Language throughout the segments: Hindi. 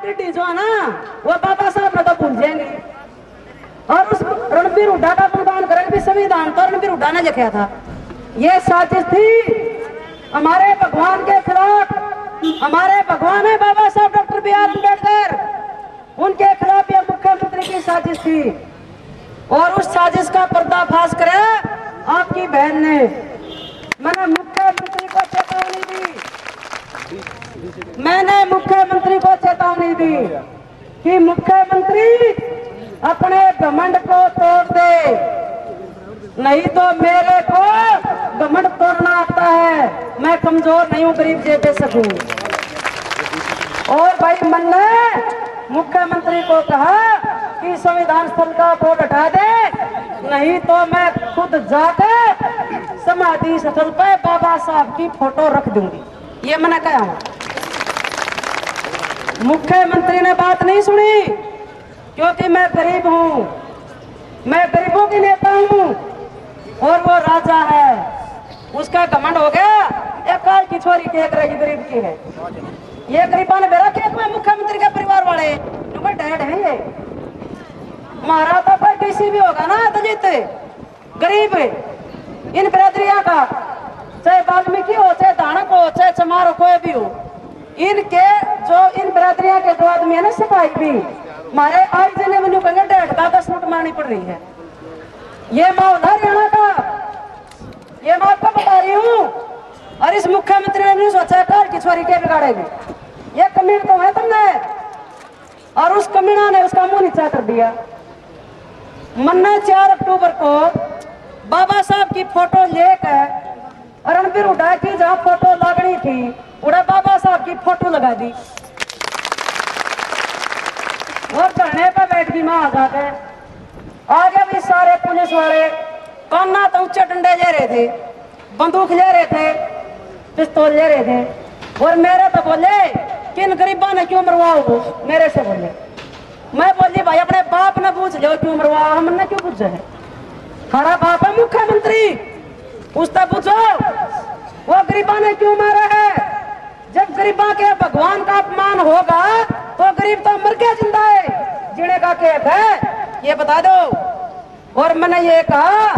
टिड्डी जो है ना वो बाबा साहब ने तो भूल जाएंगे। और उस रणबीर हुड्डा का गुणगान करेंगे भी संविधान तो रणबीर हुड्डा ने लिखा था। ये साजिश थी हमारे भगवान के खिलाफ। हमारे भगवान है बाबा साहब डॉक्टर बी आर अम्बेडकर, उनके खिलाफ यह मुख्यमंत्री की साजिश थी। और उस साजिश का पर्दाफाश करे आपकी बहन ने। मैंने मुख्यमंत्री को चेतावनी दी, मैंने मुख्यमंत्री को चेतावनी दी कि मुख्यमंत्री अपने घमंड को तोड़ दे, नहीं तो मेरे को घमंड तोड़ना आता है। मैं कमजोर नहीं हूं, गरीब जे बेसक हूं। और भाई मन ने मुख्यमंत्री को कहा कि संविधान स्थल का बोर्ड हटा दे, नहीं तो मैं खुद जाकर समाधि स्थल पर बाबा साहब की फोटो रख दूंगी। ये मैंने कहा। मुख्यमंत्री ने बात नहीं सुनी क्योंकि मैं गरीब हूं, मैं गरीबों की नेता हूं और वो राजा है। उसका घमंड हो गया एक काल की छोरी देख रही गरीब की है। ये गरीबा ने बेरा खेत में मुख्यमंत्री के परिवार वाले डैड है। ये हमारा तो कोई किसी भी होगा ना तो जीते गरीब इन बिरादरिया का, चाहे वाल्मीकि हो, चाहे धानक हो, चाहे चमार हो, कोई भी हो, इनके जो इन बिरादरिया के जो आदमी है ना सिपाही भी हमारे आज जिले में कहेंगे 1.5 का सूट मारनी पड़ रही है। ये माहौल हरियाणा का, ये मैं आपको बता रही हूँ। और इस मुख्यमंत्री ने नहीं सोचा काल की छोरी के बिगाड़ेगी। ये कमीन तो है तुमने, और उस कमीना ने उसका मुंह नीचा कर दिया। मन ने 4 अक्टूबर को बाबा साहब की फोटो लेकर रणबीर हुड्डा की जहां फोटो लगनी थी उड़ा बाबा साहब की फोटो लगा दी और धरने पर बैठ गई मां जाके। आगे भी सारे पुलिस वाले कान्ना तो ऊंचे डंडे ले रहे थे, बंदूक ले रहे थे, पिस्तौल ले रहे थे। और मेरे तो बोले कि इन गरीबों ने क्यों मरवाओ, मेरे से बोले। मैं बोली भाई अपने बाप ने पूछ लो क्यों मरवाओ, हमने क्यों पूछा है? हमारा बाप है मुख्यमंत्री, उससे पूछो वो गरीबा ने क्यों मारा है। जब गरीबा के भगवान का अपमान होगा तो गरीब तो मर के जिंदा है, जीने का केक है ये बता दो। और मैंने ये कहा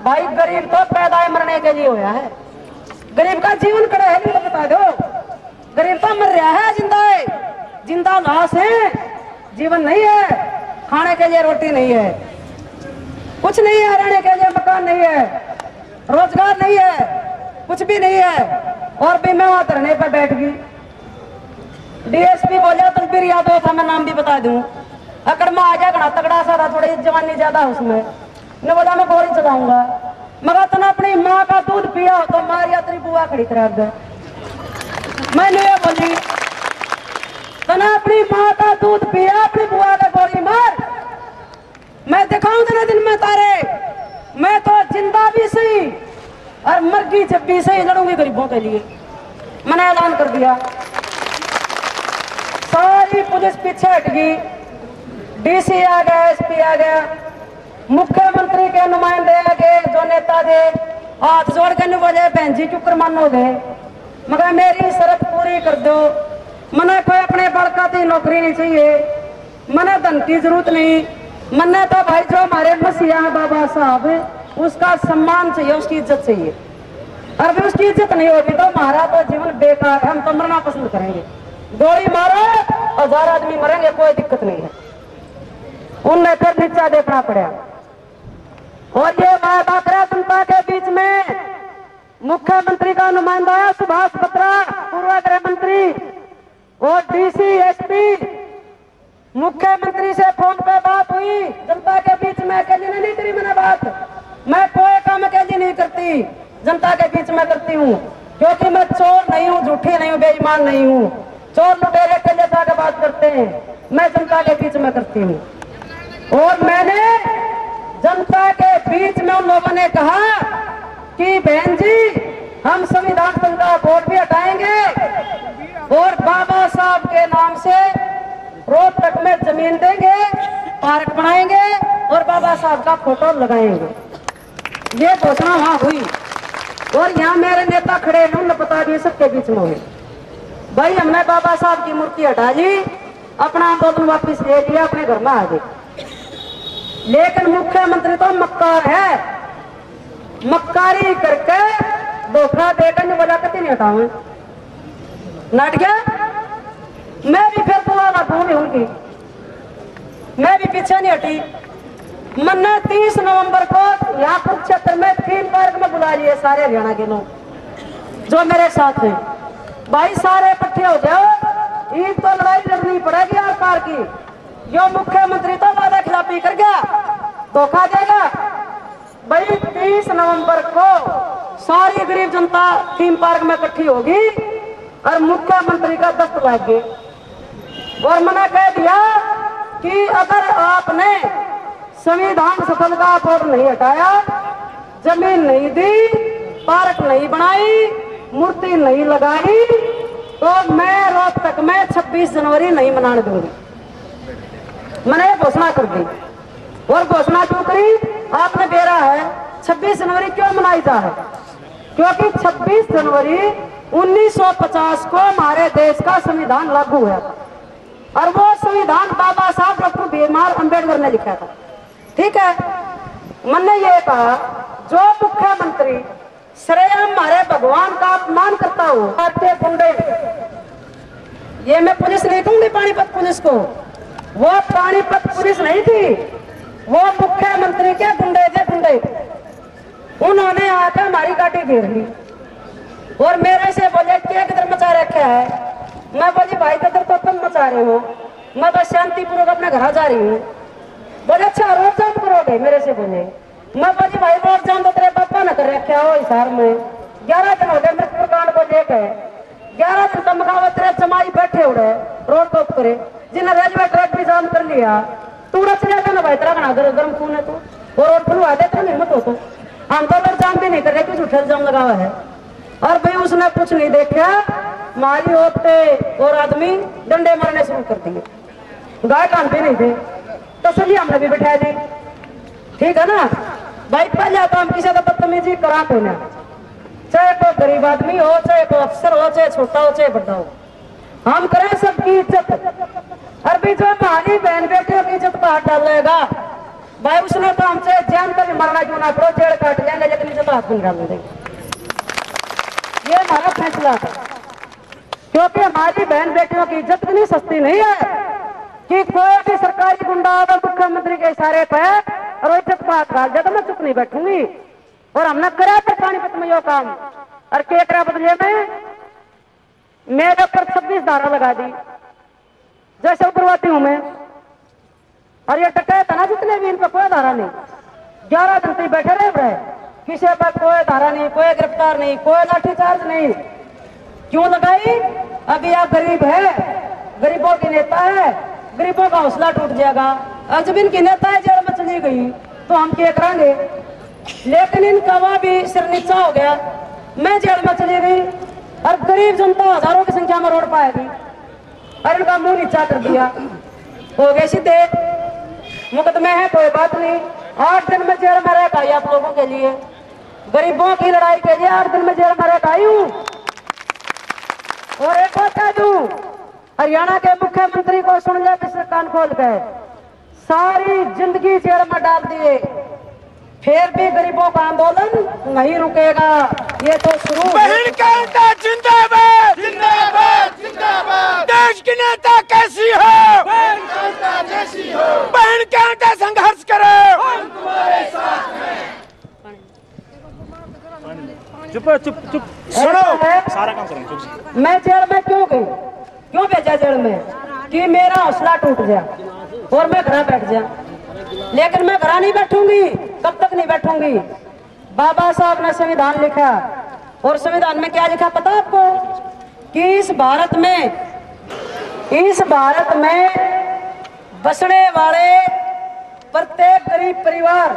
भाई गरीब तो पैदा मरने के लिए होया है, गरीब का जीवन कड़ा है तो बता दो। गरीब तो मर रहा है, जिंदा है, जिंदा लाश है, जीवन नहीं है, खाने के लिए रोटी नहीं है, कुछ नहीं है, रहने के लिए मकान नहीं है, रोजगार नहीं है, कुछ भी नहीं है। और भी मैं वहां धरने पर बैठ गई। डीएसपी बोला तनवीर यादव था, मैं नाम भी बता दूं। अकड़ में आ गया, घना तगड़ा सा था, थोड़ी जवानी ज्यादा उसमें। ने बोला मैं गोली चलाऊंगा, मगर तना अपनी माँ का दूध पिया हो तो मारिया तेरी बुआ खड़ी खराब गए। मैंने ये बोली तना अपनी माँ का दूध पिया, अपनी बुआ का गोली मार, मैं दिखाऊं तेरे दिन में तारे, मैं तो जिंदा भी सही और मरगी जब भी सही लड़ूंगी गरीबों के लिए। मैंने ऐलान कर दिया। सारी पुलिस पीछे हट गई, डीसी आ गया, एसपी आ गया, मुख्यमंत्री के नुमाइंदे आ गए, जो नेता थे हाथ जोड़ के नहीं बोले बहन जी क्यों कर मानोगे, मगर मेरी शर्त पूरी कर दो। मने कोई अपने बड़का की नौकरी नहीं चाहिए, मने धन की जरूरत नहीं, मन्ने तो भाई जो हमारे मसीहा बाबा साहब उसका सम्मान चाहिए, उसकी इज्जत चाहिए। और भी उसकी इज्जत नहीं होगी तो हमारा तो जीवन बेकार है, हम तो मरना पसंद करेंगे। गोली मारो 1000 आदमी मरेंगे, कोई दिक्कत नहीं है। उनने फिर नीचा देखना पड़ा। और ये बात आगरा जनता के बीच में मुख्यमंत्री का नुमाइंदा है सुभाष बत्रा, पूर्व गृह मंत्री, और डीसी एसपी, मुख्यमंत्री से फोन पे बात हुई जनता के बीच में। अकेली नहीं करी मैंने बात, मैं कोई काम अकेली नहीं करती, जनता के बीच में करती हूँ, क्योंकि मैं चोर नहीं हूँ, झूठी नहीं हूँ, बेईमान नहीं हूँ। चोर लुटेरे के लिए जाकर बात करते हैं, मैं जनता के बीच में करती हूँ। और मैंने जनता के बीच में उन लोगों ने कहा कि बहन जी हम संविधान स्थल का बोर्ड भी हटाएंगे और बाबा साहब के नाम से रोहतक में जमीन देंगे, पार्क बनाएंगे और बाबा साहब का फोटो लगाएंगे। ये घोषणा वहां हुई और यहाँ मेरे नेता खड़े हैं, उन्हें बता दिए सबके बीच में हुई। भाई हमने बाबा साहब की मूर्ति हटा ली, अपना आंदोलन वापिस ले लिया, अपने घर में आ गए। लेकिन मुख्यमंत्री तो मक्कार है, मक्कारी करके धोखा देकर नहीं बोला कति नहीं हटाऊ नाट गया। मैं भी फिर दुआ ना दूंगी उनकी, मैं भी पीछे नहीं हटी। मैंने 30 नवंबर को यहाँ कुरुक्षेत्र में थीम पार्क में बुला लिए सारे हरियाणा के लोग जो मेरे साथ हैं। भाई सारे इकट्ठे हो जाओ, ईद तो लड़ाई लड़नी पड़ेगी सरकार की। जो मुख्यमंत्री तो वादा खिलाफी कर गया, धोखा देगा। भाई 30 नवंबर को सारी गरीब जनता थीम पार्क में इकट्ठी होगी और मुख्यमंत्री का दस्त लग गए। और मैंने कह दिया कि अगर आपने संविधान सदन का बोर्ड नहीं हटाया, जमीन नहीं दी, पार्क नहीं बनाई, मूर्ति नहीं लगाई, तो मैं रोहतक में 26 जनवरी नहीं मनाने दूंगी। मैंने घोषणा कर दी। और घोषणा क्यों करी? आपने बेरा है 26 जनवरी क्यों मनाई जा है? क्योंकि 26 जनवरी 1950 को हमारे देश का संविधान लागू हुआ था और वो संविधान बाबा साहब डॉक्टर भीमराव अंबेडकर ने लिखा था। ठीक है, मैंने ये कहा जो मुख्यमंत्री श्रेयम हमारे भगवान का अपमान करता हो, आते गुंडे, ये मैं पुलिस नहीं कहूंगी पानीपत पुलिस को, वो पानीपत पुलिस नहीं थी, वो मुख्यमंत्री के गुंडे थे, गुंडे। उन्होंने आकर हमारी गाड़ी घेर ली और मेरे से बोले क्या किधर मचा रखा है। मैं बोली भाई किधर तो तुम मचा रहे हो, मैं बस शांतिपूर्वक अपने घर जा रही हूँ। बोले अच्छा रोड जाम करोगे, मेरे से बोले। मैं बोली भाई रोड जाम तो तेरे पापा ने कर रखा हो हिसार में, 11 दिन हो गए मृत्यु कांड को लेकर, 11 दिन तमगावत तेरे जमाई बैठे उड़े रोड टॉप करे, जिन्हें रेलवे ट्रैक भी जाम कर लिया। तू रच जाता ना भाई, तेरा गर्म खून है तू, वो रोड खुलवा दे, तेरा हिम्मत हो तो। हम तो अगर जाम भी नहीं कर रहे, कुछ उठल जाम लगा हुआ है। और भाई उसने कुछ नहीं देखा, मारी होते और आदमी डंडे मारने शुरू कर दिए। गाय कान भी नहीं थे, तसल्ली हमने भी बिठा दी। ठीक है ना भाई, पहले तो हम किसी का बदतमीजी करा को ना, चाहे कोई गरीब आदमी हो, चाहे कोई अफसर हो, चाहे छोटा हो, चाहे बड़ा हो, हम करें सबकी इज्जत। और भी जो हमारी बहन बेटियों की इज्जत पर हाथ डालेगा भाई, उसने तो हमसे जान कर भी मरना क्यों ना पड़ो, जेल काट जाएंगे, लेकिन इज्जत हाथ नहीं डालने देंगे। ये हमारा फैसला था, क्योंकि हमारी बहन बेटियों की इज्जत इतनी सस्ती नहीं है कि कोई भी सरकारी गुंडा अगर मुख्यमंत्री के इशारे पे और इज्जत बात डाल जाए तो मैं चुप नहीं बैठूंगी। और हमने करा था पानीपत में यो काम, और क्या करा बदले में मेरे ऊपर 26 धारा लगा दी, जैसे उग्रवादी हूं मैं। और ये टकराया था ना जितने भी, इन पर कोई धारा नहीं, 11 दिन से बैठे रहे, किसी पर कोई धारा नहीं, कोई गिरफ्तार नहीं, कोई लाठीचार्ज नहीं। क्यों लगाई? अभी आप गरीब है, गरीबों की नेता है, गरीबों का हौसला टूट जाएगा। और जब इनकी नेता है जेल में चली गई तो हम क्या करेंगे? लेकिन इनका वहां भी सिर नीचा हो गया, मैं जेल में चली गई और गरीब जनता हजारों की संख्या में रोड पाएगी और इनका मुंह नीचा कर दिया। हो गए सीधे मुकदमे है, कोई बात नहीं। 8 दिन में जेल में रह आई आप लोगों के लिए, गरीबों की लड़ाई के लिए 8 दिन में जेल में रह आई हूँ। और एक बता दूं, हरियाणा के मुख्यमंत्री को सुन ले पिछले कान खोल कर, सारी जिंदगी जेल में डाल दिए, फिर भी गरीबों का आंदोलन नहीं रुकेगा। ये तो शुरू बहन का नेता जिंदाबाद, जिंदाबाद, जिंदाबाद। देश की नेता कैसी हो? बहन का नेता जैसी हो। बहन का नेता संघर्ष करो, हम तुम्हारे साथ हैं। चुप चुप चुप सुनो, सारा काम करेंगे चुप। मैं जेल में क्यों गई, क्यों भेजा जेल में? कि मेरा हौसला टूट गया और मैं घर बैठ जा। लेकिन मैं घर नहीं बैठूंगी, कब तक नहीं बैठूंगी? बाबा साहब ने संविधान लिखा और संविधान में क्या लिखा पता आपको? कि इस भारत में बसने वाले प्रत्येक गरीब परिवार,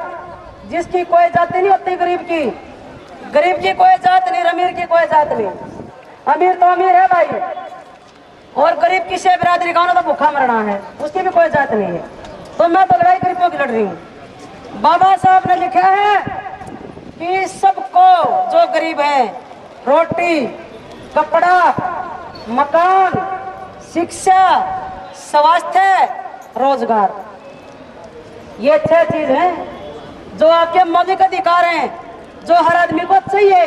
जिसकी कोई जाति नहीं होती, गरीब की कोई जात नहीं, अमीर की कोई जात नहीं। अमीर तो अमीर है भाई, और गरीब किसी बिरादरी का तो भूखा मरना है, उसकी भी कोई जात नहीं है। तो मैं तो लड़ाई गरीबों की लड़ रही हूँ। बाबा साहब ने लिखा है कि सबको जो गरीब है रोटी, कपड़ा, मकान, शिक्षा, स्वास्थ्य, रोजगार, ये 6 चीज हैं जो आपके मौलिक अधिकार हैं, जो हर आदमी को चाहिए।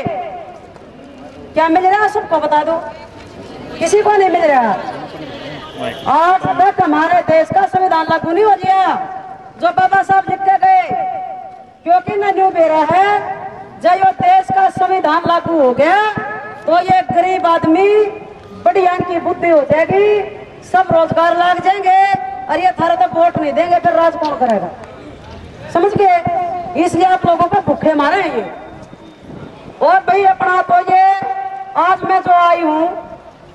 क्या मिल रहा है? सबको बता दो, किसी को नहीं मिल रहा। आज तक हमारे देश का संविधान लागू नहीं हो गया जो बाबा साहब लिख के गए, क्योंकि न न्यू बेरा है जब ये देश का संविधान लागू हो गया तो ये गरीब आदमी बढ़िया की बुद्धि हो जाएगी, सब रोजगार लग जाएंगे और ये थारा तो वोट नहीं देंगे, फिर राज कौन करेगा? समझ गए? इसलिए आप लोगों को भूखे मारे हैं ये। और भाई अपना तो ये आज मैं जो आई हूँ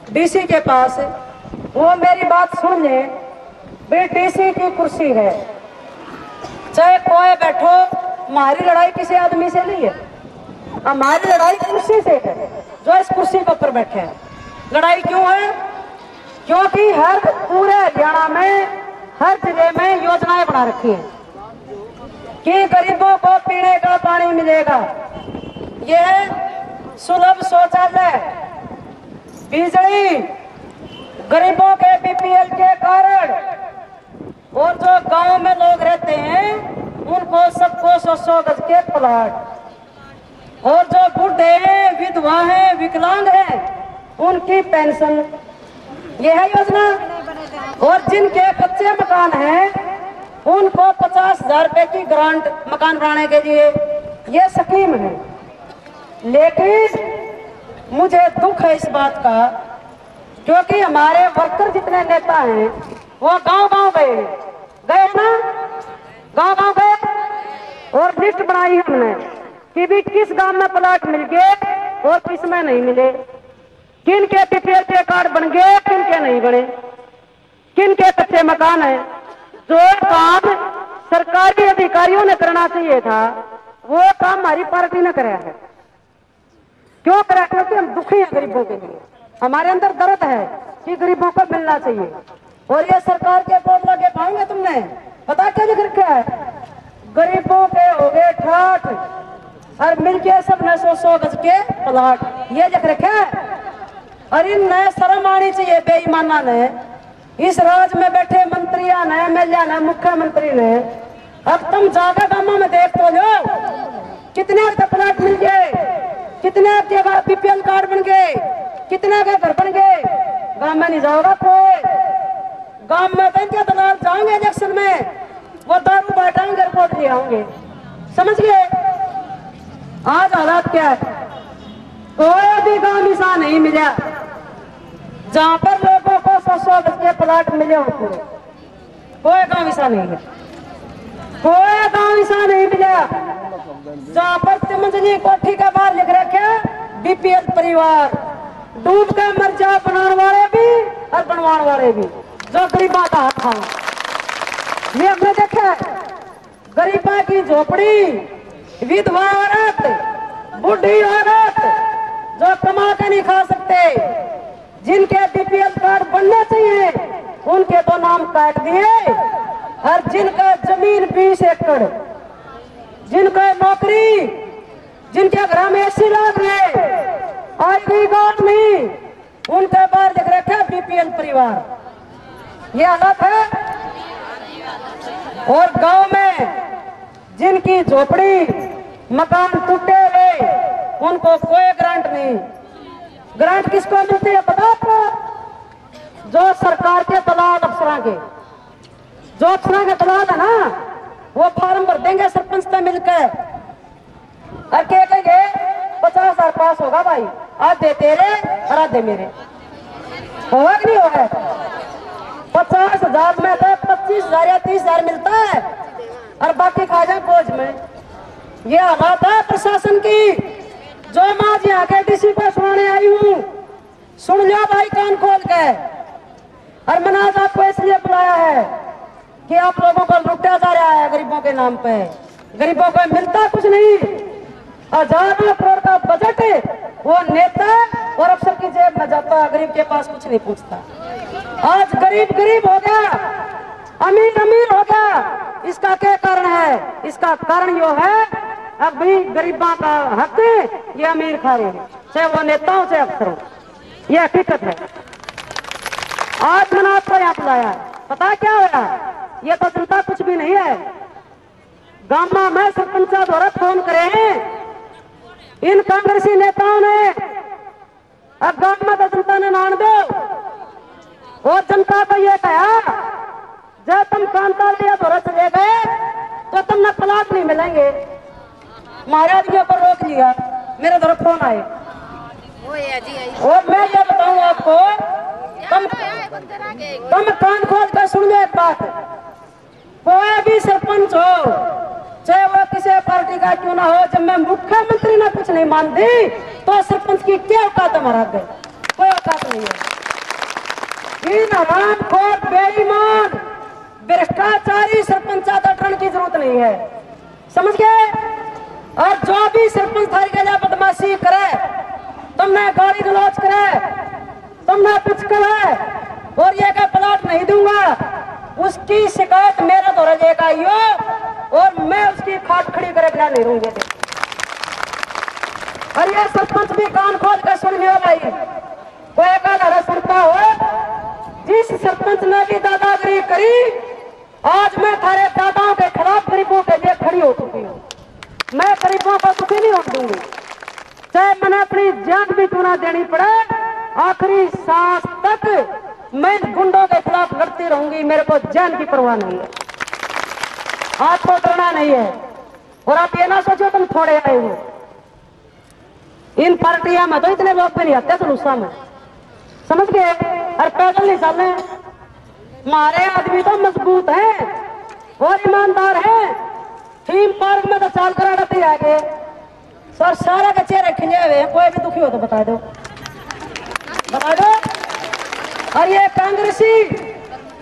डीसी के पास, वो मेरी बात सुन ले। भाई डीसी की कुर्सी है, चाहे कोई बैठो, हमारी लड़ाई किसी आदमी से नहीं है, हमारी लड़ाई कुर्सी से है जो इस कुर्सी के ऊपर बैठे हैं। लड़ाई क्यों है? क्योंकि हर पूरे हरियाणा में हर जिले में योजनाएं बना रखी हैं कि गरीबों को पीने का पानी मिलेगा, यह सुलभ शौचालय, बिजली, गरीबों के बीपीएल के कारण, और जो गांव में लोग रहते हैं उनको सबको 100 गज के प्लाट, और जो बूढ़े हैं, विधवा हैं, विकलांग हैं, उनकी पेंशन, ये है योजना। और जिनके कच्चे मकान हैं उनको 50,000 रुपए की ग्रांट मकान बनाने के लिए, ये स्कीम है। लेकिन मुझे दुख है इस बात का, क्योंकि हमारे वर्कर जितने नेता हैं वो गांव-गांव गए ना, गांव-गांव गए और लिस्ट बनाई हमने कि भी किस गांव में प्लाट मिल गए और किस में नहीं मिले, किन के बीपीएल के कार्ड बन गए, किन के नहीं बने, किन के कच्चे मकान है। जो काम सरकारी अधिकारियों ने करना चाहिए था वो काम हमारी पार्टी ने कराया है। क्यों कराया? क्योंकि हम दुखी हैं गरीबों के लिए, हमारे अंदर दर्द है कि गरीबों को मिलना चाहिए। और ये सरकार के बोर्ड लगे पाएंगे तुमने, पता क्या लिख रखा है? गरीबों के हो गए ठाठ और मिलके सबने 100 गज के प्लाट, ये लिख रखा है। अरे नए शर्म आनी चाहिए बेईमाना ने, इस राज्य में बैठे मंत्रिया ने, एमएलए ने, मुख्यमंत्री ने। अब तुम जाकर गांव में देख तो लो कितने प्लाट मिल गए, कितने जगह बीपीएल कार्ड बन गए, कितने के घर बन गए। गांव में नहीं जाओगा कोई, गांव में तो दलाल जाएंगे इलेक्शन में, वो दारू बांटेंगे, रिपोर्ट ले आएंगे। समझ गए? आज हालात क्या है? कोई भी गांव ऐसा नहीं मिला जहां पर लोगों को 100 गज के प्लाट मिले होते, कोई गांव ऐसा नहीं है, कोई गांव ऐसा नहीं मिला जहां पर 3 मंजिली कोठी के बाहर लिख रखे बीपीएल परिवार, डूब के मर जा बनाने वाले भी और बनवाने वाले भी, जो गरीबा का हाथ था। ये हमने देखा गरीबा की झोपड़ी, विधवा औरत, बुढ़ी औरत जो कमा के नहीं खा सकते, जिनके बीपीएल कार्ड बनने चाहिए उनके तो नाम काट दिए, और जिनका जमीन 20 एकड़, जिनका नौकरी, जिनके घर में एसी लग गए, आई गांव में उनके बाहर लिख रखे बीपीएल परिवार। ये हालत है। और गांव में जिनकी झोपड़ी, मकान टूटे हुए, उनको कोई ग्रांट नहीं। ग्रांट किसको मिलती है पता आपको? जो सरकार के दलाल अफसरां के, जो अफसरां के दलाल है ना, वो फॉर्म भर देंगे सरपंच से मिलकर और कहेंगे 50,000 पास होगा भाई, आधे तेरे और आधे मेरे। होगा कि नहीं होगा? 50,000 में तो 25,000 या 30,000 मिलता है और बाकी खा जाए बोझ में। ये हालात है प्रशासन की। जो मैं आज यहाँ के डीसी को सुनाने आई हूँ, सुन लो भाई कान खोल के। और मैंने आज आपको इसलिए बुलाया है कि आप लोगों को लुटा जा रहा है गरीबों के नाम पे। गरीबों को मिलता कुछ नहीं। 1000 करोड़ का बजट वो नेता और अफसर की जेब में जाता है, गरीब के पास कुछ नहीं पूछता। आज गरीब गरीब हो गया, अमीर अमीर हो गया। इसका क्या कारण है? इसका कारण यो है अभी गरीबों का हक ये अमीर खा रहे हैं, चाहे वो नेता हो चाहे अफसर हो। ये हकीकत है। आज मैंने आपको यहाँ बुलाया, पता क्या होया? ये तो जनता कुछ भी नहीं है। गामा में सरपंच द्वारा फोन करे हैं इन कांग्रेसी नेताओं ने, अब गांव में तो जनता ने नान दो और जनता को ये कहा जब तुम कांता लिया द्वारा चले गए तो तुमने प्लाट नहीं मिलेंगे। महाराज के ऊपर रोक लिया, मेरे द्वारा फोन आए और मैं ये बताऊं आपको, तुम कान खोल कर सुन लो एक बात, कोई भी सरपंच हो चाहे वो किसी पार्टी का क्यों ना हो, जब मैं मुख्यमंत्री ने कुछ नहीं मानती तो सरपंच की क्या औकात हमारा गए? कोई औकात नहीं है। इन हरामखोर बेईमान भ्रष्टाचारी सरपंच हटाने की जरूरत नहीं है, समझ गए? और जो भी सरपंच थारी के लिए बदमाशी करे, तुमने गाली गलौज करे, तुमने कुछ करे और ये का प्लाट नहीं दूंगा, उसकी शिकायत मेरे द्वारा लेकर आइयो और मैं उसकी खाट खड़ी करे बिना नहीं रहूंगी। और ये सरपंच भी कान खोल कर सुन लियो भाई, कोई का सुनता हो, जिस सरपंच ने भी दादागिरी करी, आज मैं थारे दादाओं के खिलाफ गरीबों के लिए खड़ी हो चुकी हूँ। मैं गरीबों को कुछ नहीं होने दूंगी, चाहे मैंने अपनी जान भी क्यों ना देनी पड़े, आखिरी सांस तक मैं गुंडों के खिलाफ लड़ती रहूंगी। मेरे को जान की परवाह नहीं है, आपको डरना नहीं है। और आप ये ना सोचो तुम थोड़े आए हो, इन पार्टियां में तो इतने लोग पे नहीं आते जुलूसा में, समझ गए? और पैदल नहीं चलने, हमारे आदमी तो मजबूत हैं और ईमानदार हैं। थीम पार्क में तो चाल करा देते आगे सर, सारे के चेहरे खिले हुए हैं, कोई भी दुखी हो तो बता दो, बता दो। और ये कांग्रेसी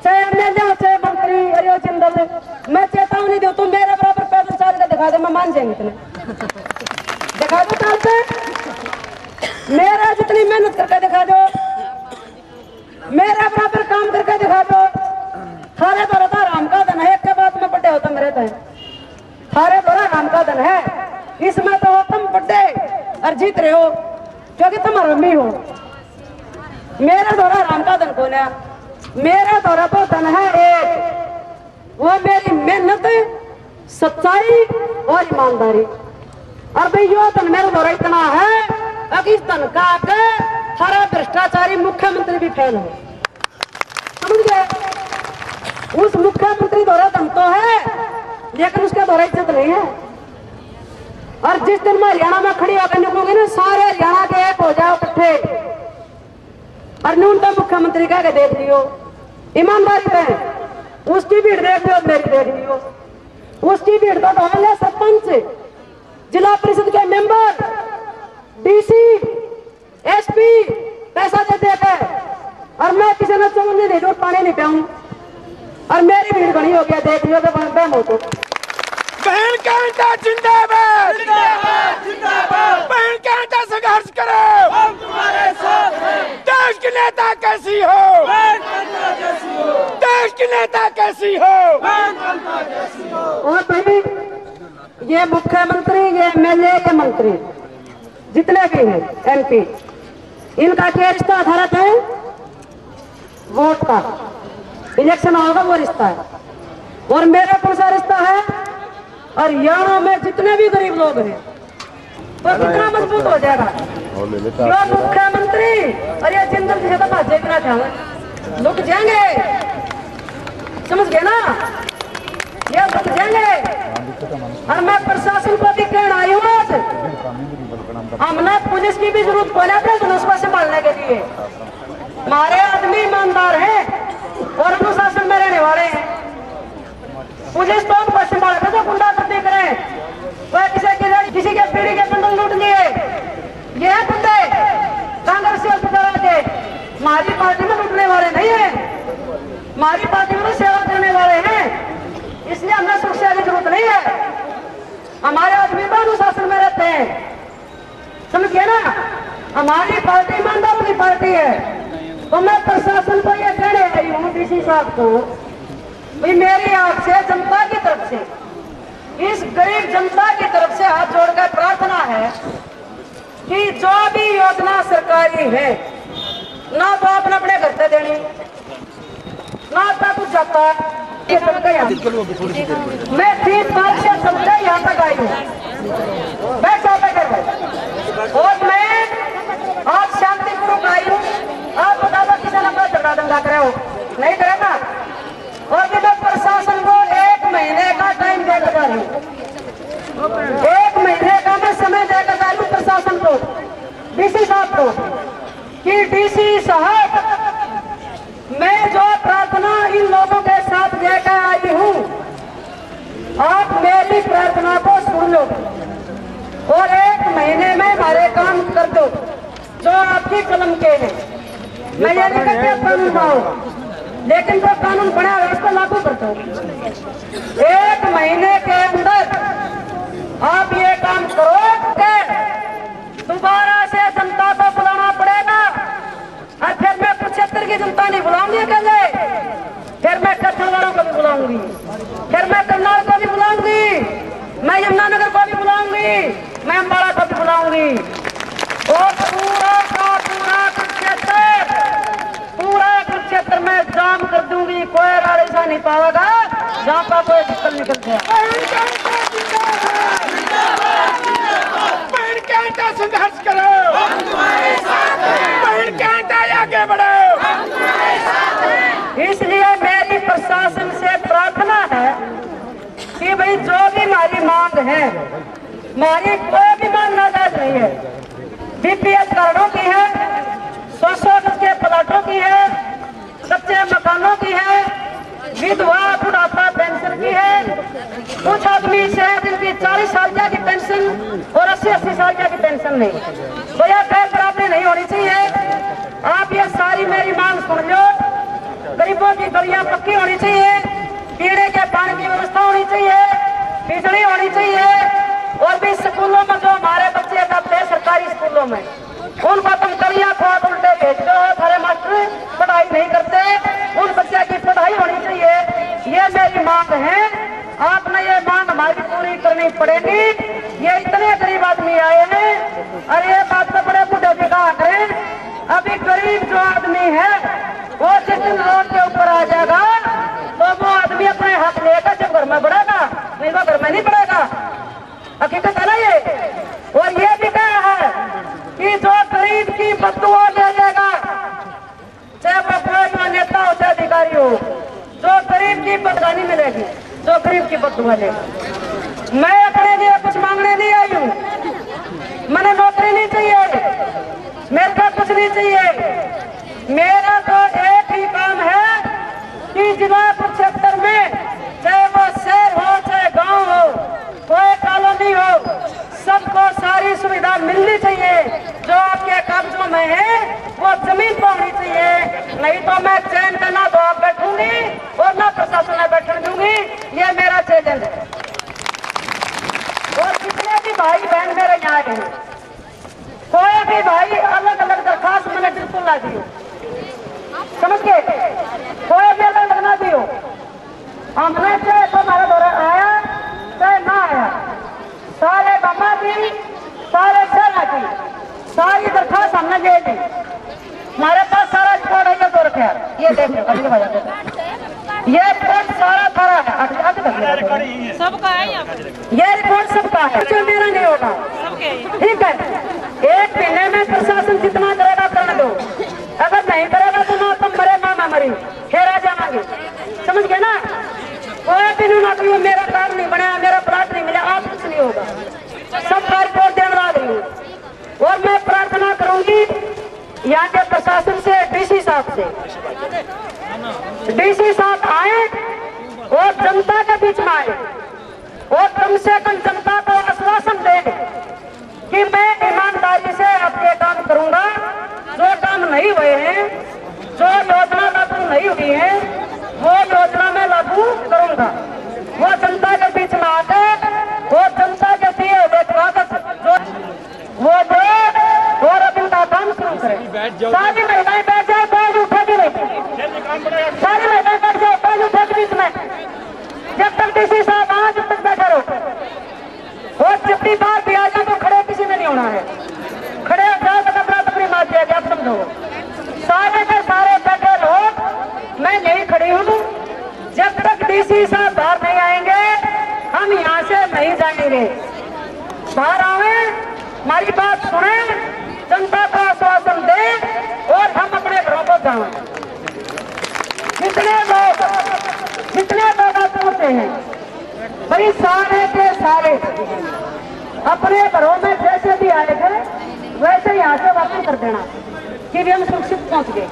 चाहे एमएलए हो चाहे मंत्री, अरे जिंदल, मैं चेतावनी दूं, तुम मेरे बराबर पैदल चाल कर दिखा दो, मैं मान जाएंगे इतने दिखा दो, चाल से मेरा जितनी मेहनत करके दिखा दो, मेरा बराबर काम करके दिखा दो। थारे द्वारा तो राम का धन है, एक के बाद में बड्डे होता मेरे थे, थारे द्वारा राम का धन है, इसमें तो तुम बड्डे और जीत रहे हो क्योंकि तुम रमी हो। मेरा द्वारा राम का धन कौन है? मेरा द्वारा तो धन है एक, वो मेरी मेहनत, सच्चाई और ईमानदारी। और भाई यो धन मेरे द्वारा इतना है, अब इस धन का हरा भ्रष्टाचारी मुख्यमंत्री भी फेल हो, समझ गए? उस मुख्यमंत्री द्वारा धन तो है लेकिन उसके द्वारा इज्जत नहीं है। और जिस दिन मैं हरियाणा में खड़ी होकर निकलूंगी ना, सारे हरियाणा के एक हो जाओ इकट्ठे और न्यूनतम मुख्यमंत्री कह के देख लियो, ईमानदारी पे उसकी भीड़ देख लियो, मेरी देख लियो। उसकी भीड़ तो है सरपंच, जिला परिषद के मेंबर, डीसी, एसपी पैसा दे देकर, और मैं किसी ने समझने नहीं दूर पानी नहीं पाऊं और मेरी भीड़ घनी हो गया, देख लियो तो तो बहन कांटा जिंदाबाद, जिंदाबाद, जिंदाबाद। बहन कांटा संघर्ष करो, हम तुम्हारे साथ हैं। देश की नेता कैसी हो, बहन कांटा जैसी हो। देश की नेता कैसी हो, बहन कांटा जैसी हो। और भाई ये मुख्यमंत्री, ये एमएलए, ये मंत्री जितने भी हैं, एमपी, इनका क्या रिश्ता आधारित है? वोट का। इलेक्शन होगा वो रिश्ता है, और मेरा कौन सा रिश्ता है? और यहाँ में जितने भी गरीब लोग हैं तो कितना मजबूत हो जाएगा यो मुख्यमंत्री। और ये जिंदल से तो भाजे बिना जाए लुट जाएंगे, समझ गए ना? ये लुट जाएंगे। और मैं प्रशासन को भी कहना आई हूँ, हमने पुलिस की भी जरूरत पड़ा था जुलूस को संभालने के लिए। हमारे आदमी ईमानदार हैं और अनुशासन में रहने वाले हैं। पुलिस तो उनको संभाल कर तो गुंडागर्दी करें, वह किसी के पीढ़ी के बंडल लूट लिए, ये है गुंडे कांग्रेस के। हमारी पार्टी में लूटने वाले नहीं है, हमारी पार्टी में सेवा करने वाले हैं, इसलिए हमें सुरक्षा की जरूरत नहीं है। हमारे आदमी तो अनुशासन में रहते हैं, समझिए ना? हमारी पार्टी ईमानदार की पार्टी है। तो मैं प्रशासन को ये कहने आई हूँ, डीसी साहब को, भाई मेरी आपसे जनता की तरफ से, इस गरीब जनता की तरफ से हाथ जोड़कर प्रार्थना है कि जो भी योजना सरकारी है ना तो अपने अपने घर से देनी, आता ये समझे यहाँ। मैं 30 साल से समझे यहाँ तक आई हूँ, मैं क्या कर रहा और मैं आज शांतिपूर्वक आई हूँ। आप बता दो किसी ने कोई झगड़ा दंगा करे हो, नहीं करेगा। और मैं प्रशासन को 1 महीने का टाइम देकर जा रही हूँ, 1 महीने का मैं समय देकर जा रही हूँ प्रशासन को, डीसी साहब को, कि डीसी साहब मैं जो प्रार्थना इन लोगों के साथ लेकर आई हूँ, आप मेरी प्रार्थना को सुन लो और 1 महीने में हमारे काम कर दो जो आपकी कलम के हैं। मैं ये नहीं कहती कानून बनाओ, लेकिन जो कानून बना है उसको लागू कर दो। 1 महीने के अंदर आप ये काम करो कि दोबारा से जनता को बुलाना पड़ेगा। और फिर मैं 75 की जनता नहीं बुलाऊंगी अकेले, फिर मैं कच्छल वालों को भी बुलाऊंगी, फिर मैं करनाल को भी बुलाऊंगी, मैं यमुनानगर को भी बुलाऊंगी, मैं अम्बाला को भी बुलाऊंगी। और पूरा का कुरुक्षेत्र में जाम कर दूंगी, कोई ऐसा नहीं पाएगा जहाँ पर कोई दिक्कत निकल जाए। संघर्ष करो, हम तुम्हारे साथ हैं। बहन के आगे बढ़ो, हम तुम्हारे साथ हैं। इसलिए मेरी प्रशासन से प्रार्थना है कि भाई जो भी हमारी मांग है, हमारी कोई भी मांग नाजायज नहीं है। बीपीएल कार्डों की है, 100 गज के प्लाटों की है, कच्चे मकानों की है, विधवा बुढ़ापा पेंशन की है, कुछ आदमी से जिनकी 40 साल की पेंशन और 80 साल की पेंशन नहीं, तो यह कई बराबरी नहीं होनी चाहिए। आप ये सारी मेरी मांग सुन लो। गरीबों की गलियां पक्की होनी चाहिए, पीने के पानी की व्यवस्था होनी चाहिए, बिजली होनी चाहिए। और भी स्कूलों में जो हमारे बच्चे जाते हैं सरकारी स्कूलों में, उनको तुम गलियां खोद उल्टे भेज दो, सारे मास्टर पढ़ाई नहीं करते, उन बच्चे की पढ़ाई होनी चाहिए। ये मेरी मांग है, आपने ये मांग हमारी पूरी करनी पड़ेगी। ये इतने गरीब आदमी आए हैं और ये बात तो बड़े बूढ़े भी कहा करें। अभी गरीब जो आदमी है वो जिस दिन रोड के ऊपर आ जाएगा तो वो आदमी अपने हाथ लेकर जब घर में बढ़ेगा, नहीं वो घर में नहीं बढ़ेगा। हकीकत है ना ये। और ये भी कहा है कि जो गरीब की बददुआ ले जाएगा, चाहे वो कोई नेता हो चाहे अधिकारी हो, जो गरीब की बदगानी मिलेगी, जो गरीब की बददुआ लेगा। मैं अपने लिए कुछ मांगने नहीं आई हूँ, मैंने नौकरी नहीं चाहिए, मेरे को कुछ नहीं चाहिए। मेरा तो एक ही काम है कि जिला कुरुक्षेत्र में, चाहे वो शहर हो चाहे गांव हो, कोई कॉलोनी हो, सबको सारी सुविधा मिलनी चाहिए। जो आपके कब्जों में है वो जमीन पर होनी चाहिए, नहीं तो मैं चैन का ना तो आप बैठूंगी और ना प्रशासन में बैठने दूंगी। ये मेरा चैलेंज है। और जितने भी भाई बहन मेरे यहाँ आए हैं, कोई भी भाई अलग अलग दरखास्त मैंने बिल्कुल ना दी हो, समझ के कोई भी अलग अलग ना दी हो। हमने चाहे तो हमारा दौरा आया चाहे ना आया, सारे मामा की सारे सेना की सारी दरखास्त हमने दे दी। हमारे पास सारा रिपोर्ट है, तो रखे ये देख लो, ये रिपोर्ट सारा सारा है, सबका है यहाँ पर। ये रिपोर्ट सबका है, जो मेरा नहीं होगा। ठीक है, 1 महीने में प्रशासन जितना करेगा करने दो, अगर नहीं करेगा तो ना तुम मरे ना मरी, फिर आ जाएंगे। समझ गए ना। कोई भी नौकरी हो, मेरा कार्ड नहीं बनाया, मेरा प्लाट नहीं मिला, आप कुछ नहीं होगा। सबका रिपोर्ट देने ला रही हूँ। और मैं प्रार्थना करूंगी यहाँ के प्रशासन से, डीसी साहब से, डीसी साहब आए और जनता के बीच में आए और कम से कम जनता को आश्वासन दे कि मैं ईमानदारी से आपके काम करूंगा। जो काम नहीं हुए हैं, जो योजना लागू नहीं हुई है, वो योजना में लागू करूंगा। वो जनता के बीच में आकर वो जनता के दिए हुए कागज जो वो दे और अब इनका काम शुरू करें। सारी महिलाएं बैठ जाए, पैर उठा के नहीं, सारी महिलाएं बैठ जाए, पैर उठा के बीच में, जब तक डीसी साहब आए जब तक बैठे रहो। और जितनी बार भी आ जाए तो खड़े किसी ने नहीं होना है, खड़े हो जाओ तो अपना अपनी बात दिया गया, समझो। सारे के सारे बैठे लोग, मैं नहीं खड़ी हूँ, जब तक डीसी साहब बाहर नहीं आएंगे हम यहाँ से नहीं जाएंगे। बाहर आवे, हमारी बात सुने, जनता को आश्वासन दे और हम अपने घरों को जाएं। जितने लोग पहुंचे हैं बड़ी सारे के सारे अपने घरों में जैसे भी आए थे वैसे यहाँ से वापस कर देना कि भी हम सुरक्षित पहुंच गए।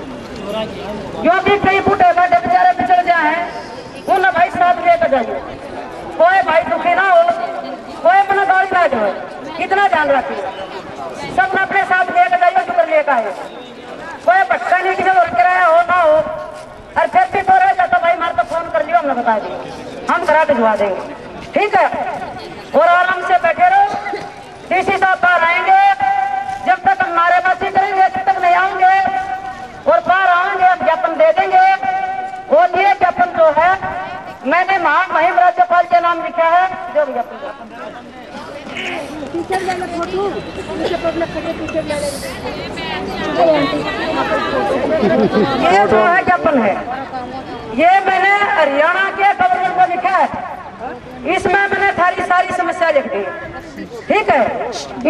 जो भी कई बूढ़े बाटे बेचारे पिछड़ जाए हैं उन भाई साथ लेकर जाइए। कोई भाई दुखी ना हो, कोई मन गाड़ी ना जाए, कितना ध्यान रखिए। सब अपने साथ लेकर जाइए जो लेकर आए। कोई भटका नहीं कि जब किराया हो ना हो और फिर भी तो रह जाता भाई मार तो फोन कर लियो, हमने बता दिए, हम करा भिजवा देंगे। ठीक है, और आराम से बैठे रहो। डीसी साहब बाहर आएंगे, जब तक हम नारेबाजी करेंगे जब तक नहीं आएंगे, और बाहर आएंगे हम ज्ञापन दे देंगे। और ये ज्ञापन जो है मैंने महामहिम राज्यपाल के नाम लिखा है। जो ये जो है ज्ञापन है, ये मैंने हरियाणा के गवर्नर को लिखा है। इसमें मैंने सारी समस्या लिख दी। ठीक है,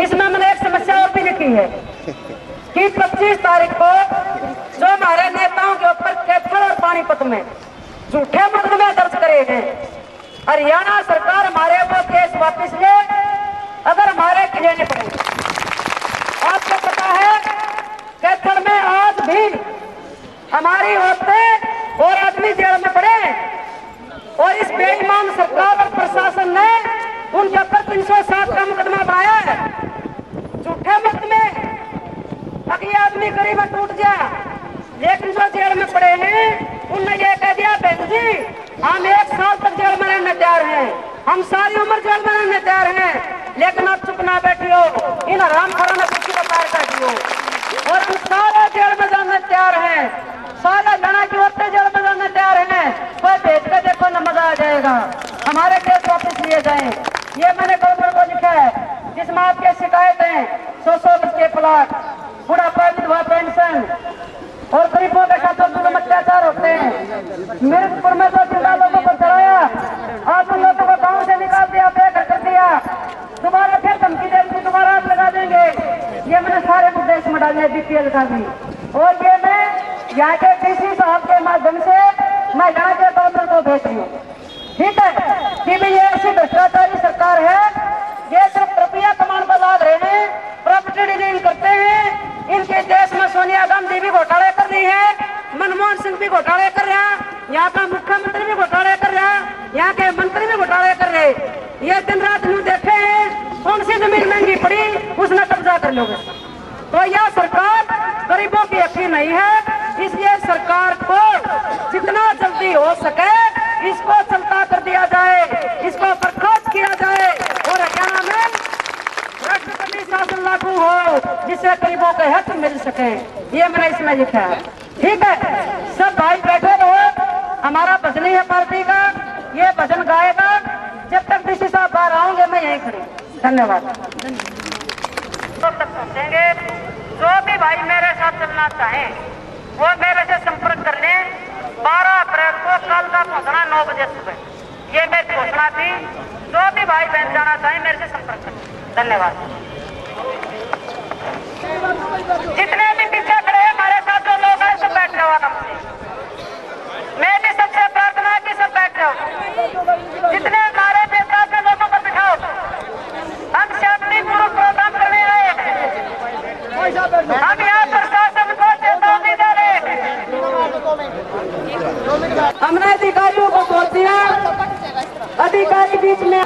इसमें मैंने एक समस्या और भी लिखी है कि 25 तारीख को जो हमारे नेताओं के ऊपर कैथल और पानीपत में झूठे मुकदमे दर्ज करे गए, हरियाणा सरकार हमारे वो केस वापस ले अगर हमारे लेने पड़े। आपको पता है कैथल में आज भी हमारी औरतें और आदमी जेल में पड़े और इस बेईमान सरकार और प्रशासन ने उनके ऊपर 307 का मुकदमा बनाया है। झूठे मुकदमे, अगले आदमी गरीब टूट जाए, लेकिन जो जेल में पड़े हैं उनने ये कह दिया बहन जी हम 1 साल तक जेल में रहने तैयार हैं, हम सारी उम्र जेल में रहने तैयार हैं, लेकिन आप चुप ना बैठियो, इन हराम खोरों ने कुर्सी का पैर काटियो। और हम सारे जेल में जाने तैयार हैं, सारे लड़ा की औरतें जेल में जाने तैयार हैं। कोई भेज कर देखो न मजा आ जाएगा, हमारे केस वापस लिए जाएं। ये मैंने गवर्नर को लिखा है, जिसमें आपकी शिकायतें 100 के प्लाट, बुढ़ापा विधवा पेंशन और गरीबों के साथ जुल्म अत्याचार होते हैं। मिर्चपुर में तो जिंदा लोगों को चढ़ाया, आप उन लोगों को गांव से निकाल दिया, बेघर कर दिया, दोबारा फिर धमकी दे दी दोबारा आप लगा देंगे। ये मैंने सारे मुद्दे इसमें डाले बीपीएल का भी। और ये मैं यहाँ के डीसी साहब के माध्यम से मैं यहाँ के गवर्नर को भेज रही हूँ। ठीक है, कि भी ये ऐसी भ्रष्टाचारी सरकार है, ये सिर्फ रुपया कमान पर लाद रहे हैं, प्रॉपर्टी डीलिंग करते हैं। इनके देश में सोनिया गांधी भी घोटाले कर रही है, मनमोहन सिंह भी घोटाले कर रहा है, यहाँ का मुख्यमंत्री भी घोटाले कर रहा है, यहाँ के मंत्री भी घोटाले कर रहे। ये दिन रात न्यूज देखे हैं, कौन सी जमीन महंगी पड़ी उसने कब्जा कर लोगे। तो यह सरकार गरीबों की यकीन नहीं है, इसलिए सरकार को जितना जल्दी हो सके इसको चलता कर दिया जाए, इसको बर्खास्त किया जाए और हरियाणा में राष्ट्रपति शासन लागू हो जिससे गरीबों के हक मिल सके। ये मैंने इसमें लिखा है। ठीक है, सब भाई बैठे रहो, हमारा भजन है पार्टी का, ये भजन गाएगा जब तक डीसी साहब बाहर आओगे मैं यहीं खड़ी। धन्यवाद। तब तक पहुंचेंगे। जो भी भाई मेरे साथ चलना चाहे वो मेरे से संपर्क कर लें। 12 अप्रैल को कल का पहुंचना 9 बजे सुबह, ये मेरी घोषणा थी। जो भी भाई बहन जाना चाहे मेरे से संपर्क करें। धन्यवाद। जितने भी पीछे खड़े हमारे साथ जो लोग हैं सब बैठ जाओ आराम से। मैं भी सबसे प्रार्थना की सब बैठ जाओ। जितने हमारे नेता के लोगों को बिठाओ, हम शांतिपूर्वक प्रोग्राम करने आए हैं। हम यहाँ प्रशासन को चेतावनी दे रहे हैं। हमने अधिकारियों को बोल दिया, अधिकारी बीच में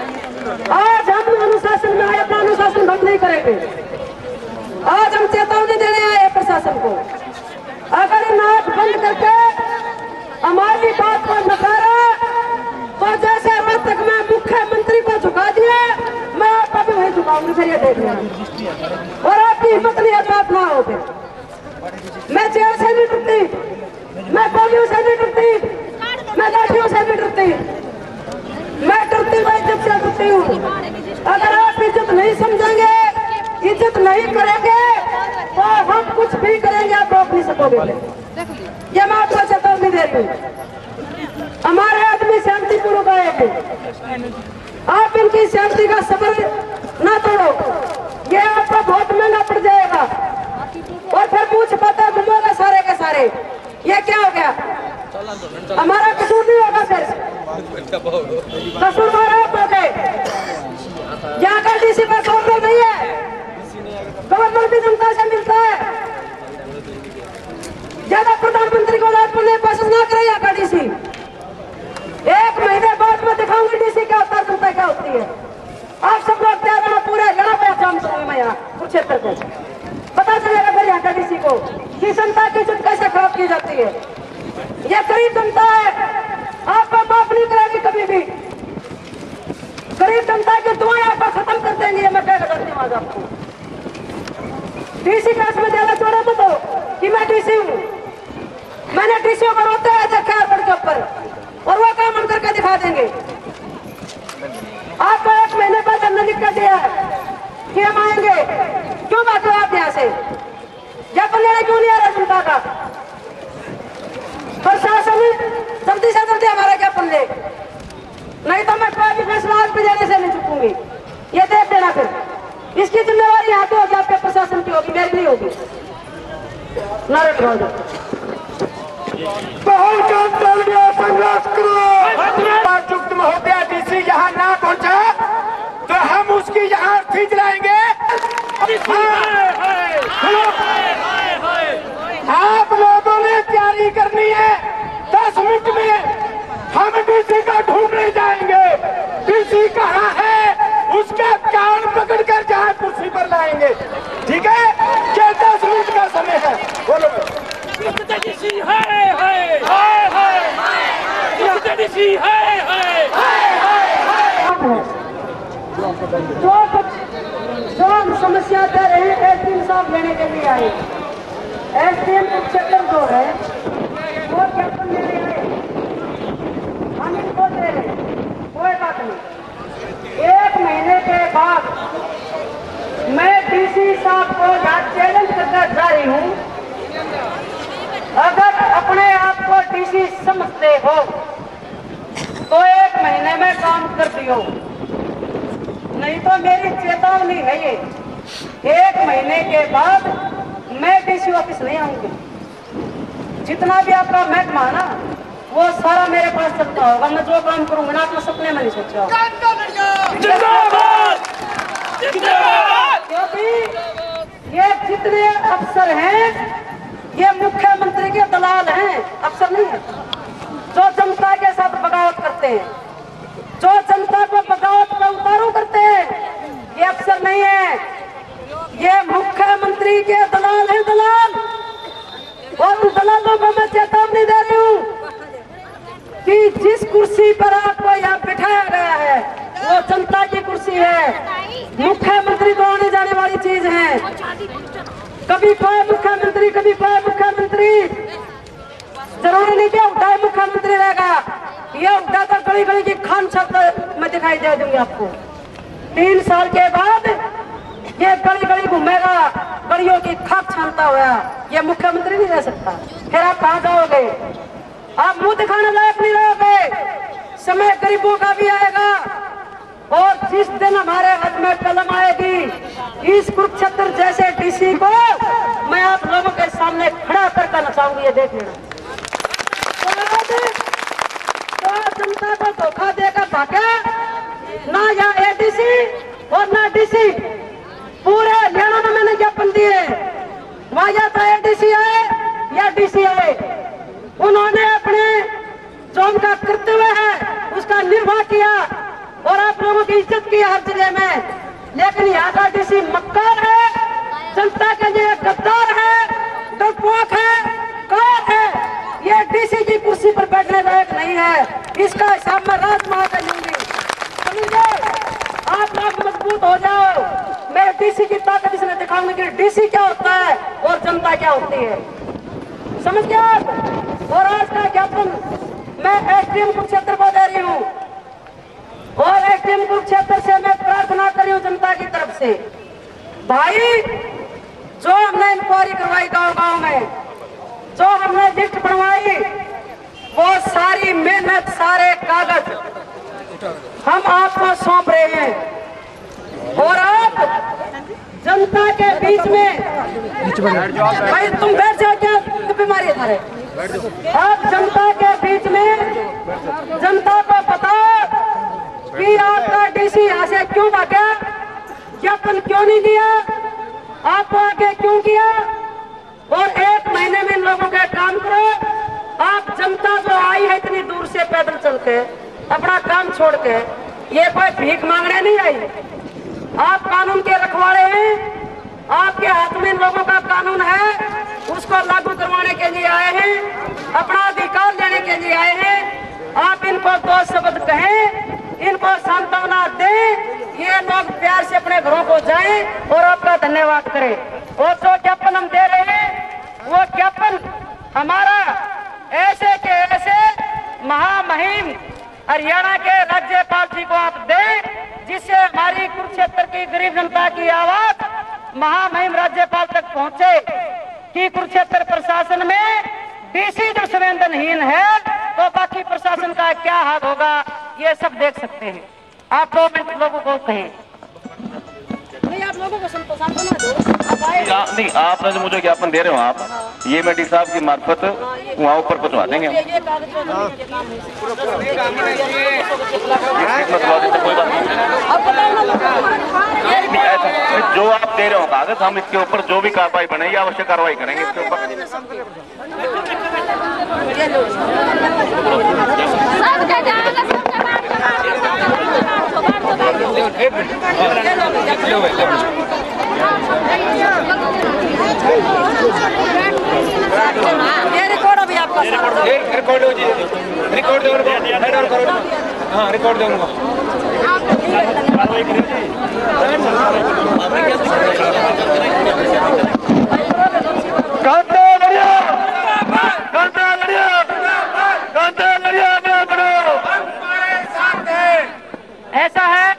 आज हम अनुशासन में आए, अपना अनुशासन भंग नहीं करेंगे। आज हम चेतावनी देने आए प्रशासन को, अगर नाक बंद करके हमारी बात को नकारा तो जैसे अब तक मैं मुख्यमंत्री को झुका दिया मैं आपका भी वही झुकाऊंगी। फिर ये देख लेना और आपकी हिम्मत नहीं बात ना हो। मैं जेल से नहीं डरती, मैं गोलियों से नहीं डरती, मैं लाठियों से नहीं डरती, मैं डरती मैं इज्जत से डरती हूँ। अगर आप इज्जत नहीं समझेंगे, इज्जत नहीं करेंगे तो हम कुछ भी करेंगे आप रोक नहीं सकोगे। ये मैं आपको चेतावनी देती हूँ। हमारे गुरु गाएंगे। आप इनकी शांति का सबर ना तोड़ो, ये आपको बहुत महंगा पड़ जाएगा। और फिर पूछ पाता घूमोगे सारे के सारे, ये क्या हो गया? हमारा कसूर नहीं होगा, फिर कसूर आप हो गए। यहाँ का डीसी पर गवर्नर नहीं है, गवर्नर भी जनता से मिलता है। ज्यादा प्रधानमंत्री को कोशिश ना करे यहाँ का डीसी। 1 महीने बाद में दिखाऊंगी डीसी क्या होता है, जनता क्या होती है। आप सब लोग तैयार होना, पूरे लड़ा पे काम करूंगी मैं यहाँ कुरुक्षेत्र को। पता चलेगा फिर यहाँ का डीसी को कि जनता की इज्जत कैसे खराब की जाती है। ये गरीब जनता है, आपको माफ नहीं करेगी कभी भी। गरीब जनता की दुआएं आपको खत्म कर देंगे, मैं कह रहा हूँ आज आपको। डीसी का इसमें ज्यादा चौड़ा मत हो कि मैं डीसी हूँ। मैंने डीसी को रोते हैं देखा एयरपोर्ट के ऊपर, और वो काम हम करके दिखा देंगे। आपको 1 महीने बाद हमने लिख कर दिया है कि हम आएंगे। क्यों बात हो आप यहाँ से? ज्ञापन लेने क्यों नहीं आ रहा जनता का? प्रशासन जल्दी से जल्दी हमारा ज्ञापन ले, नहीं तो मैं कोई भी फैसला आज जाने से नहीं चुकूंगी। ये देख देना, फिर इसकी जिम्मेवारी यहाँ पे होगी, आपके प्रशासन की होगी, मेरी नहीं होगी। नारे संघर्ष करो। महोदया डीसी यहाँ ना पहुँचा तो हम उसकी यहाँ अर्थी जलाएंगे। आप लोगों ने तैयारी करनी है, 10 मिनट में हम डीसी का ढूंढने जाएंगे। डीसी कहाँ है उसका कान पकड़कर जहाँ कुर्सी पर लाएंगे, ठीक है? क्या 10 मिनट का समय है? बोलो डीसी है, डीसी है। जो हम समस्या दे रहे हैं एसडीएम साहब लेने के लिए आए। एसडीएम कुरुक्षेत्र जो है वो ज्ञापन लेने आए, हम इनको दे रहे, कोई बात नहीं। 1 महीने के बाद मैं डीसी साहब को चैलेंज करकर जा रही हूँ, अगर अपने आप को डीसी समझते हो तो 1 महीने में काम कर दियो, नहीं तो मेरी चेतावनी है ये। 1 महीने के बाद मैं डीसी ऑफिस नहीं आऊंगी। जितना भी आपका महकमा ना वो सारा मेरे पास चलता होगा। मैं जो काम करूंगा ना आपने सपने में नहीं सोचा होगा। क्योंकि ये जितने अफसर हैं ये मुख्यमंत्री के दलाल हैं, अफसर नहीं है। जो जनता के साथ बगावत करते हैं, जो जनता को बगावत में उतारू करते हैं, ये अफसर नहीं है, ये मुख्यमंत्री के दलाल हैं, दलाल। और उन दलालों को मैं चेतावनी दे रही हूँ कि जिस कुर्सी पर आपको यहाँ बिठाया गया है वो जनता की कुर्सी है। मुख्यमंत्री तो आने जाने वाली चीज है, कभी कोई मुख्यमंत्री कभी कोई मुख्यमंत्री। जरूरी नहीं कि उठाए मुख्यमंत्री रहेगा, ये उठा तो गली गली की खान शब्द मैं दिखाई दे दूंगी आपको। 3 साल के बाद ये गली गली घूमेगा, गलियों की खाक छानता हुआ। ये मुख्यमंत्री नहीं रह सकता। फिर आप कहाँ जाओगे? आप मुंह दिखाने लायक नहीं रहोगे। समय गरीबों का भी आएगा, और जिस दिन हमारे हाथ में कलम आएगी इस कुरुक्षेत्र जैसे डीसी को मैं आप लोगों के सामने खड़ा करके नचाऊंगी, ये देख लेना। तो जनता को धोखा देकर भागा ना या एडीसी और ना डीसी। पूरे हरियाणा में मैंने ज्ञापन दिए, वहां या तो एडीसी आए या डीसी आए। उन्होंने अपने जो उनका कर्तव्य है उसका निर्वाह किया और आप लोगों की इज्जत की हर जिले में। लेकिन यहाँ का डीसी मक्कार है, जनता के लिए गद्दार है, डरपोक है, कार है। ये डीसी की कुर्सी पर बैठने लायक नहीं है। इसका हिसाब मैं रात में आकर लूंगी, समझे? आप लोग मजबूत हो जाओ। मैं डीसी की ताकत इसमें दिखाऊंगी कि डीसी क्या होता है और जनता क्या होती है, समझ गए आप? और आज का ज्ञापन मैं एसडीएम कुरुक्षेत्र को दे रही हूँ, और एसडीएम कुरुक्षेत्र से मैं प्रार्थना कर रही हूँ जनता की तरफ से, भाई जो हमने इंक्वायरी करवाई गांव-गांव में, जो हमने लिस्ट बनवाई, वो सारी मेहनत, सारे कागज आपको सौंप रहे हैं और आप जनता के बीच में भाई तुम बैठ जाओ, क्या बीमारी है थारे? आप जनता के बीच में जनता को बताओ कि आपका डीसी यहाँ से क्यों भागा, ज्ञापन क्यों नहीं दिया, आपको आगे क्यों किया, और 1 महीने में इन लोगों के काम करो। आप जनता जो आई है इतनी दूर से पैदल चल के अपना काम छोड़ के, ये कोई भीख मांगने नहीं आई। आप कानून के रखवाले हैं, आपके हाथ में इन लोगों का कानून है, उसको लागू करवाने के लिए आए हैं, अपना अधिकार लेने के लिए आए हैं। आप इनको 2 शब्द कहें, इनको सांत्वना दें, ये लोग प्यार से अपने घरों को जाएं और आपका धन्यवाद करें। और जो ज्ञापन हम दे रहे हैं वो ज्ञापन हमारा ऐसे के ऐसे महामहिम हरियाणा के राज्यपाल जी को आप दें, जिससे हमारी कुरुक्षेत्र की गरीब जनता की आवाज महामहिम राज्यपाल तक पहुंचे कि कुरुक्षेत्र प्रशासन में डीसी जो संवेदनहीन है तो बाकी प्रशासन का क्या हाल होगा, ये सब देख सकते हैं। आप 2 मिनट लोगों को कहें। नहीं, आप लोगों को सांत्वना दो। नहीं, आपने जो मुझे ज्ञापन दे रहे हो आप, ये मैं डी साहब की मार्फत वहाँ ऊपर पहुँचवा देंगे। कोई बात नहीं, ऐसा जो आप दे रहे हो कागज, हम इसके ऊपर जो भी कार्रवाई बनेगी आवश्यक कार्रवाई करेंगे इसके ऊपर। ये रिकॉर्ड अभी आपका रिकॉर्ड हो जी, रिकॉर्ड दे उनको, हेड और करो। हाँ, रिकॉर्ड दे उनको। ऐसा है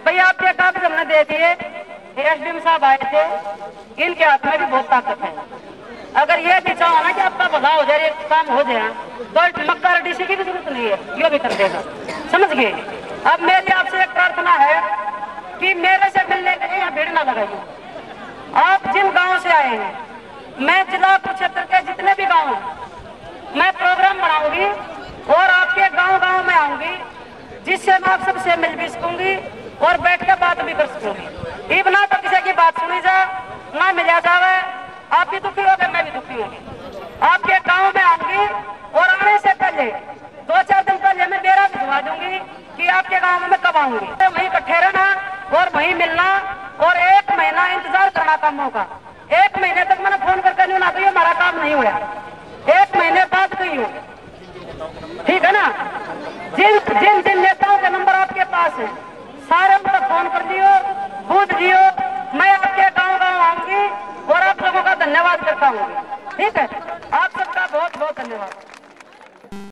भाई, आपके कागज हमने दे दिए, एसडीएम साहब आए थे, इनके हाथ में भी बहुत ताकत है। अगर ये भी चाहो ना कि आपका भला हो जाए, काम हो जाए, तो मक्का डीसी की भी जरूरत नहीं है, ये भी कर देगा। समझ गए? अब मेरी आपसे एक प्रार्थना है कि मेरे से मिलने के लिए यहाँ भीड़ ना लगाइए। आप जिन गाँव से आए हैं, मैं जिला कुरुक्षेत्र के जितने भी गाँव हैं, मैं प्रोग्राम बनाऊंगी और आपके गाँव में आऊंगी, जिससे मैं आप सबसे मिल भी सकूंगी और बैठ कर बात भी कर सकूंगी। इबना तो किसी की बात सुनी जा ना मिला जावे, आप भी दुखी होगे, मैं भी दुखी होगी। आपके गांव में आऊंगी और आने से पहले 2-4 दिन पहले मैं बेरा भिजवा दूंगी कि आपके गांव में मैं कब आऊंगी। तो वहीं इकट्ठे रहना और वहीं मिलना और 1 महीना इंतजार करना कामों का। 1 महीने तक मैंने फोन करके नहीं तो हमारा काम नहीं हुआ, 1 महीने बाद गई हूँ, ठीक है ना? जिन नेताओं के नंबर आपके पास है, सारे उन पर फोन कर दियो, पूछ लियो, मैं आपके गाँव आऊंगी और आप लोगों का धन्यवाद करता हूँ, ठीक है?